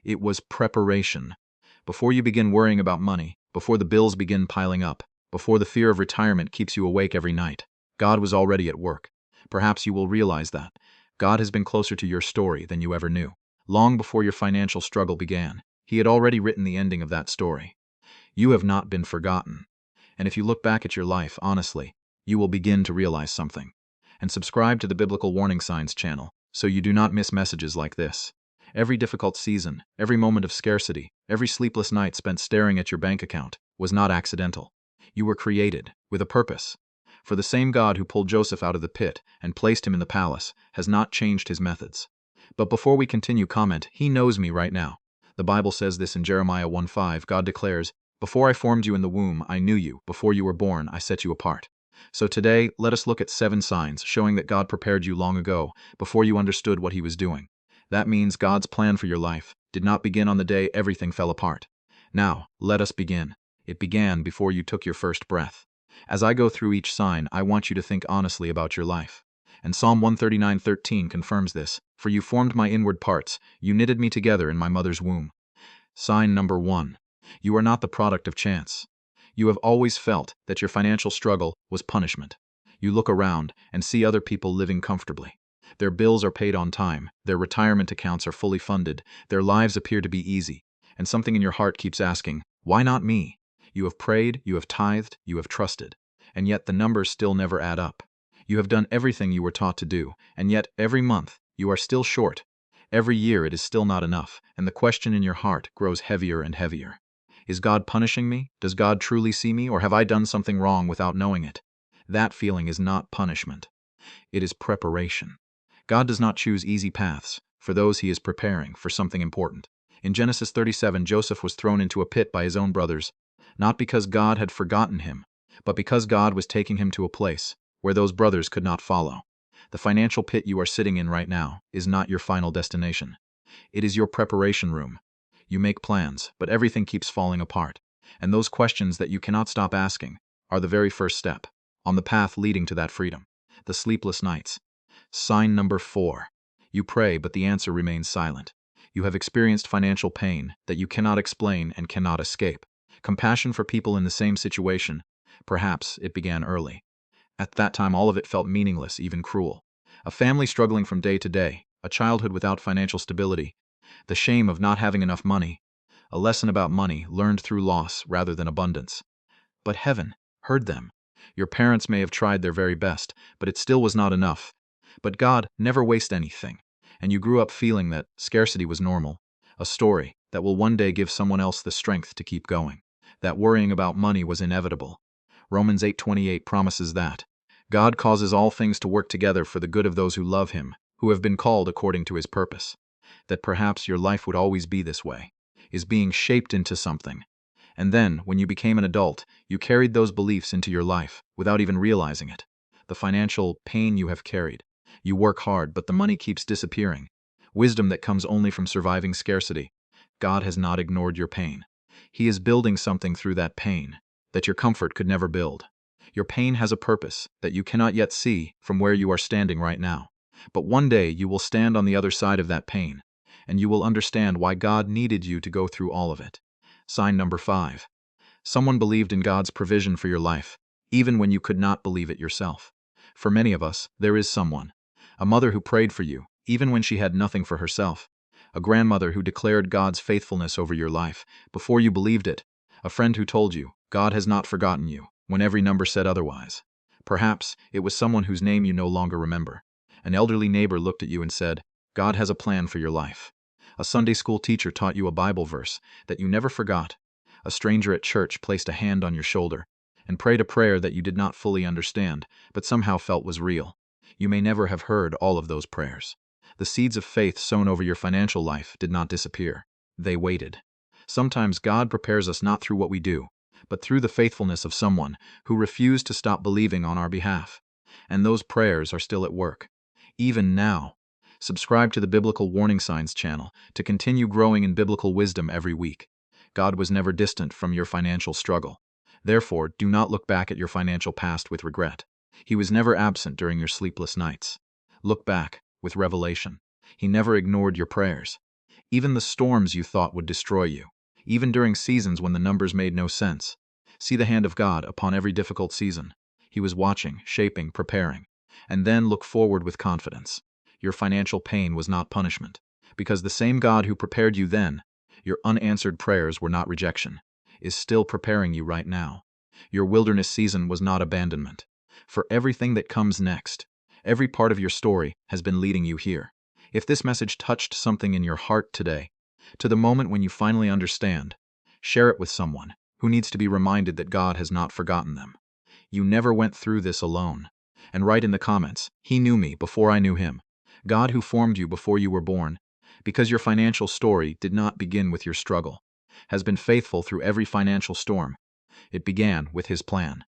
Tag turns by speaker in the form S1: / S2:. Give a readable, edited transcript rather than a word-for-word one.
S1: It was preparation. Before you begin worrying about money, before the bills begin piling up, before the fear of retirement keeps you awake every night, God was already at work. Perhaps you will realize that. God has been closer to your story than you ever knew. Long before your financial struggle began, He had already written the ending of that story. You have not been forgotten. And if you look back at your life honestly, you will begin to realize something. And subscribe to the Biblical Warning Signs channel so you do not miss messages like this. Every difficult season, every moment of scarcity, every sleepless night spent staring at your bank account was not accidental. You were created with a purpose. For the same God who pulled Joseph out of the pit and placed him in the palace has not changed His methods. But before we continue, comment, "He knows me right now." The Bible says this in Jeremiah 1:5. God declares, "Before I formed you in the womb, I knew you. Before you were born, I set you apart." So today, let us look at 7 signs showing that God prepared you long ago, before you understood what He was doing. That means God's plan for your life did not begin on the day everything fell apart. Now, let us begin. It began before you took your first breath. As I go through each sign, I want you to think honestly about your life. And Psalm 139:13 confirms this. "For you formed my inward parts, you knitted me together in my mother's womb." Sign number 1. You are not the product of chance. You have always felt that your financial struggle was punishment. You look around and see other people living comfortably. Their bills are paid on time, their retirement accounts are fully funded, their lives appear to be easy, and something in your heart keeps asking, "Why not me?" You have prayed, you have tithed, you have trusted, and yet the numbers still never add up. You have done everything you were taught to do, and yet every month you are still short. Every year it is still not enough, and the question in your heart grows heavier and heavier. Is God punishing me? Does God truly see me, or have I done something wrong without knowing it? That feeling is not punishment. It is preparation. God does not choose easy paths for those He is preparing for something important. In Genesis 37, Joseph was thrown into a pit by his own brothers, not because God had forgotten him, but because God was taking him to a place where those brothers could not follow. The financial pit you are sitting in right now is not your final destination. It is your preparation room. You make plans, but everything keeps falling apart. And those questions that you cannot stop asking are the very first step on the path leading to that freedom. The sleepless nights. Sign number 4. You pray, but the answer remains silent. You have experienced financial pain that you cannot explain and cannot escape. Compassion for people in the same situation. Perhaps it began early. At that time, all of it felt meaningless, even cruel. A family struggling from day to day, a childhood without financial stability, the shame of not having enough money, a lesson about money learned through loss rather than abundance. But heaven heard them. Your parents may have tried their very best, but it still was not enough. But God never wastes anything, and you grew up feeling that scarcity was normal, a story that will one day give someone else the strength to keep going, that worrying about money was inevitable. Romans 8:28 promises that God causes all things to work together for the good of those who love Him, who have been called according to His purpose. That perhaps your life would always be this way, is being shaped into something. And then, when you became an adult, you carried those beliefs into your life without even realizing it. The financial pain you have carried. You work hard, but the money keeps disappearing. Wisdom that comes only from surviving scarcity. God has not ignored your pain. He is building something through that pain that your comfort could never build. Your pain has a purpose that you cannot yet see from where you are standing right now. But one day you will stand on the other side of that pain, and you will understand why God needed you to go through all of it. Sign number 5. Someone believed in God's provision for your life, even when you could not believe it yourself. For many of us, there is someone. A mother who prayed for you, even when she had nothing for herself. A grandmother who declared God's faithfulness over your life before you believed it. A friend who told you, God has not forgotten you, when every number said otherwise. Perhaps it was someone whose name you no longer remember. An elderly neighbor looked at you and said, God has a plan for your life. A Sunday school teacher taught you a Bible verse that you never forgot. A stranger at church placed a hand on your shoulder and prayed a prayer that you did not fully understand, but somehow felt was real. You may never have heard all of those prayers. The seeds of faith sown over your financial life did not disappear. They waited. Sometimes God prepares us not through what we do, but through the faithfulness of someone who refused to stop believing on our behalf. And those prayers are still at work. Even now. Subscribe to the Biblical Warning Signs channel to continue growing in biblical wisdom every week. God was never distant from your financial struggle. Therefore, do not look back at your financial past with regret. He was never absent during your sleepless nights. Look back with revelation. He never ignored your prayers. Even the storms you thought would destroy you. Even during seasons when the numbers made no sense. See the hand of God upon every difficult season. He was watching, shaping, preparing. And then look forward with confidence. Your financial pain was not punishment, because the same God who prepared you then, your unanswered prayers were not rejection, is still preparing you right now. Your wilderness season was not abandonment. For everything that comes next, every part of your story has been leading you here. If this message touched something in your heart today, to the moment when you finally understand, share it with someone who needs to be reminded that God has not forgotten them. You never went through this alone. And write in the comments, "He knew me before I knew him." God who formed you before you were born, because your financial story did not begin with your struggle, has been faithful through every financial storm. It began with his plan.